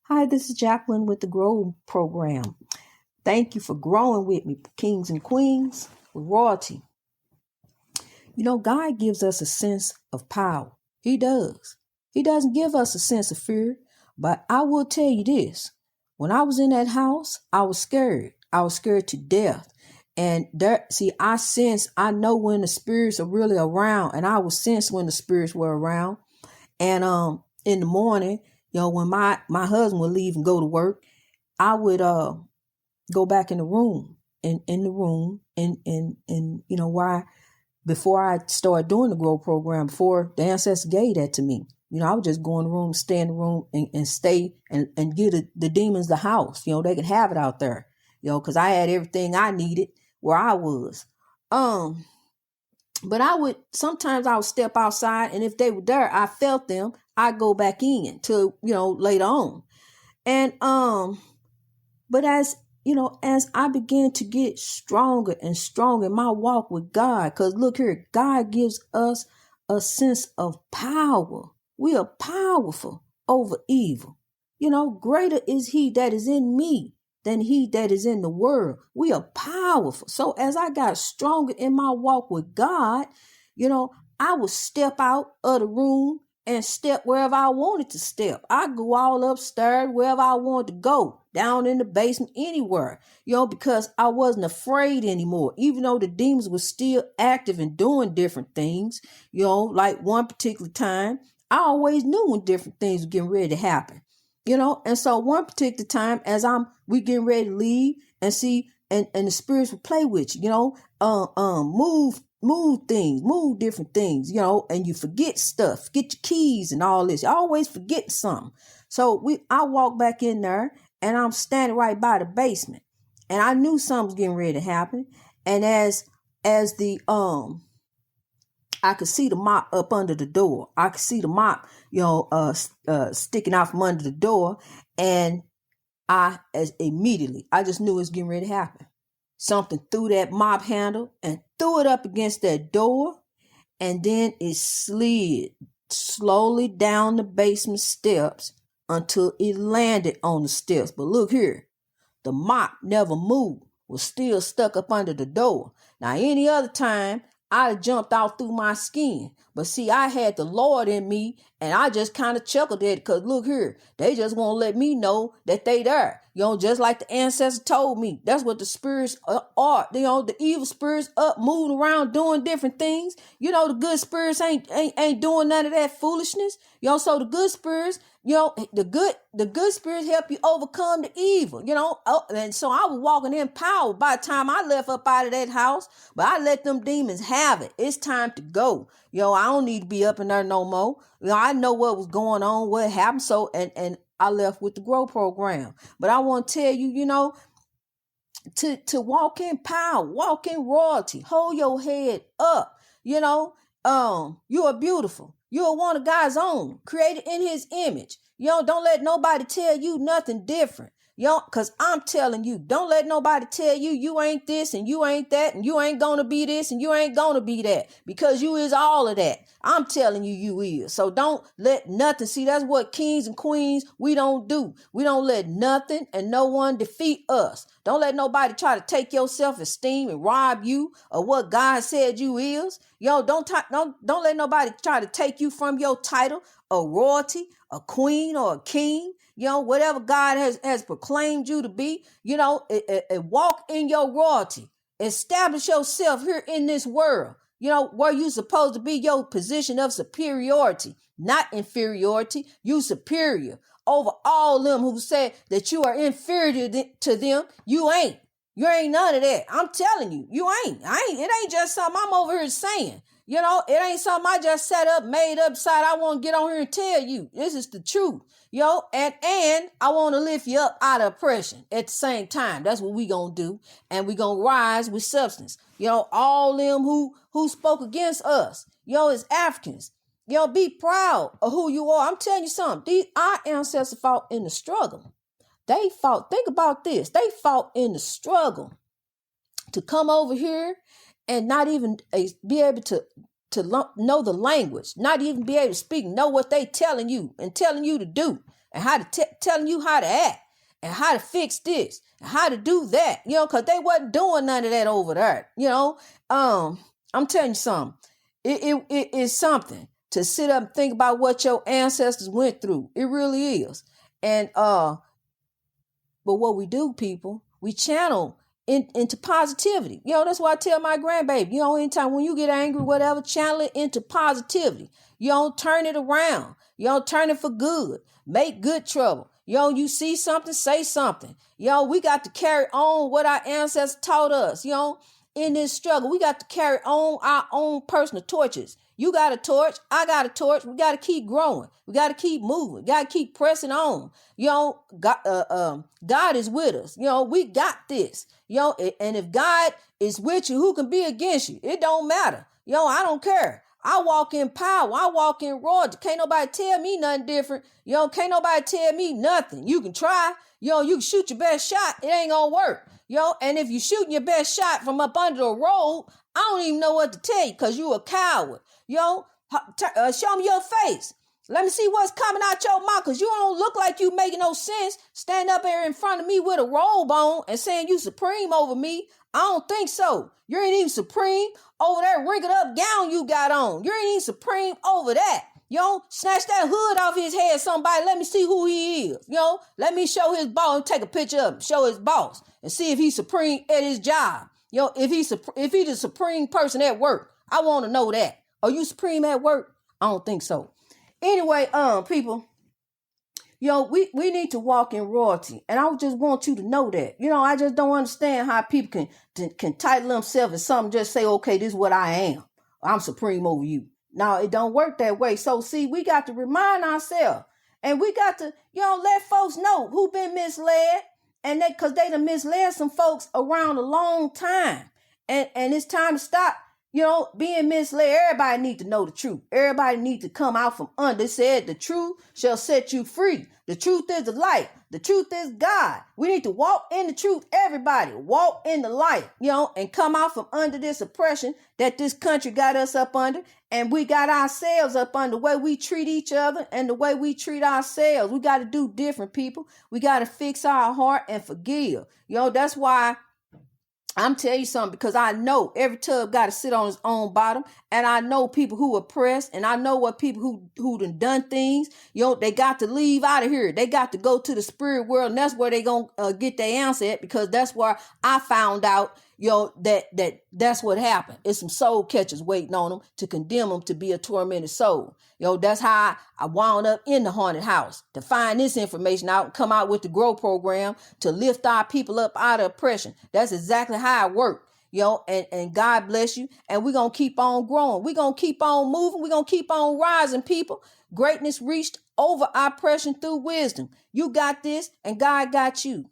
Hi, this is Jacqueline with the GROW program. Thank you for growing with me, kings and queens, with royalty. God gives us a sense of power. He does. He doesn't give us a sense of fear. But I will tell you this. When I was in that house, I was scared. I was scared to death. And I know when the spirits are really around, and I would sense when the spirits were around. And in the morning, when my husband would leave and go to work, I would go back in the room and why before I started doing the GROW program, before the ancestors gave that to me, I would just go in the room, stay in the room and stay and give the demons the house. They could have it out there, because I had everything I needed where I was. But sometimes I would step outside, and if they were there, I felt them, I'd go back in till, later on. And, but as I began to get stronger and stronger in my walk with God, because look here, God gives us a sense of power. We are powerful over evil. Greater is he that is in me than he that is in the world. We are powerful. So as I got stronger in my walk with God, I would step out of the room and step wherever I wanted to step. I go all upstairs, wherever I wanted to go, down in the basement, anywhere, because I wasn't afraid anymore, even though the demons were still active and doing different things. Like one particular time, I always knew when different things were getting ready to happen, and so one particular time as we getting ready to leave and see, and the spirits would play with you, move things, move different things, and you forget stuff, get your keys and all this. You always forget something. So I walk back in there and I'm standing right by the basement, and I knew something was getting ready to happen. And as the I could see the mop up under the door. I could see the mop, sticking out from under the door, and I just knew it was getting ready to happen. Something threw that mop handle and threw it up against that door, and then it slid slowly down the basement steps until it landed on the steps. But look here, the mop never moved, was still stuck up under the door. Now, any other time, I'd have jumped out through my skin. But see, I had the Lord in me, and I just kind of chuckled at it, because look here, they just want to let me know that they there. Just like the ancestors told me. That's what the spirits are. The evil spirits up moving around doing different things. The good spirits ain't doing none of that foolishness. So the good spirits, the good spirits help you overcome the evil, and so I was walking in power by the time I left up out of that house, but I let them demons have it. It's time to go. I don't need to be up in there no more. I know what was going on, what happened. So, and I left with the GROW program. But I want to tell you, to walk in power, walk in royalty, hold your head up. You are beautiful. You are one of God's own, created in his image. Don't let nobody tell you nothing different. Because I'm telling you, don't let nobody tell you you ain't this and you ain't that and you ain't going to be this and you ain't going to be that, because you is all of that. I'm telling you, you is. So don't let nothing. See, that's what kings and queens, we don't do. We don't let nothing and no one defeat us. Don't let nobody try to take your self-esteem and rob you of what God said you is. Don't let nobody try to take you from your title, a royalty, a queen or a king. Whatever God has proclaimed you to be, walk in your royalty. Establish yourself here in this world, where you supposed to be your position of superiority, not inferiority. You superior over all them who said that you are inferior to them. You ain't. You ain't none of that. I'm telling you, you ain't. It ain't just something I'm over here saying. It ain't something I just set up, made up, decided I want to get on here and tell you. This is the truth. And I want to lift you up out of oppression at the same time. That's what we gonna do. And we gonna rise with substance. All them who spoke against us, as Africans, be proud of who you are. I'm telling you something. Our ancestors fought in the struggle. They fought, think about this. They fought in the struggle to come over here and not even be able to know the language, not even be able to speak, know what they telling you and telling you to do and how to telling you how to act and how to fix this and how to do that, because they wasn't doing none of that over there. I'm telling you something. It is something to sit up and think about what your ancestors went through. It really is. And but what we do, people, we channel into positivity. That's why I tell my grandbaby, anytime when you get angry, whatever, channel it into positivity. Turn it around. Turn it for good. Make good trouble. You see something, say something. We got to carry on what our ancestors taught us. In this struggle, we got to carry on our own personal torches. You got a torch, I got a torch. We got to keep growing. We got to keep moving. We got to keep pressing on. God is with us. We got this. And if God is with you, who can be against you? It don't matter. I don't care. I walk in power. I walk in royalty. Can't nobody tell me nothing different. Can't nobody tell me nothing. You can try. You can shoot your best shot. It ain't gonna work. And if you shooting your best shot from up under the road, I don't even know what to tell you because you a coward. Show me your face. Let me see what's coming out your mouth because you don't look like you making no sense. Stand up here in front of me with a robe on and saying you supreme over me. I don't think so. You ain't even supreme over that wrinkled up gown you got on. You ain't even supreme over that. Snatch that hood off his head, somebody. Let me see who he is. Let me show his boss and take a picture of him. Show his boss and see if he's supreme at his job. If he's the supreme person at work, I want to know that. Are you supreme at work? I don't think so. Anyway, people, we need to walk in royalty. And I just want you to know that. I just don't understand how people can title themselves and something, just say, okay, this is what I am. I'm supreme over you. No, it don't work that way. So see, we got to remind ourselves and we got to, let folks know who been misled and because they done misled some folks around a long time. And it's time to stop, being misled. Everybody need to know the truth. Everybody need to come out from under. It said the truth shall set you free. The truth is the light. The truth is God. We need to walk in the truth. Everybody walk in the light, and come out from under this oppression that this country got us up under. And we got ourselves up under the way we treat each other and the way we treat ourselves. We got to do different, people. We got to fix our heart and forgive. That's why I'm telling you something, because I know every tub got to sit on its own bottom. And I know people who are oppressed, and I know what people who done things, they got to leave out of here. They got to go to the spirit world, and that's where they going to get their answer at, because that's where I found out, that's what happened. It's some soul catchers waiting on them to condemn them to be a tormented soul. That's how I wound up in the haunted house to find this information out and come out with the GROW program to lift our people up out of oppression. That's exactly how it worked. And God bless you. And we're going to keep on growing. We're going to keep on moving. We're going to keep on rising, people. Greatness reached over oppression through wisdom. You got this and God got you.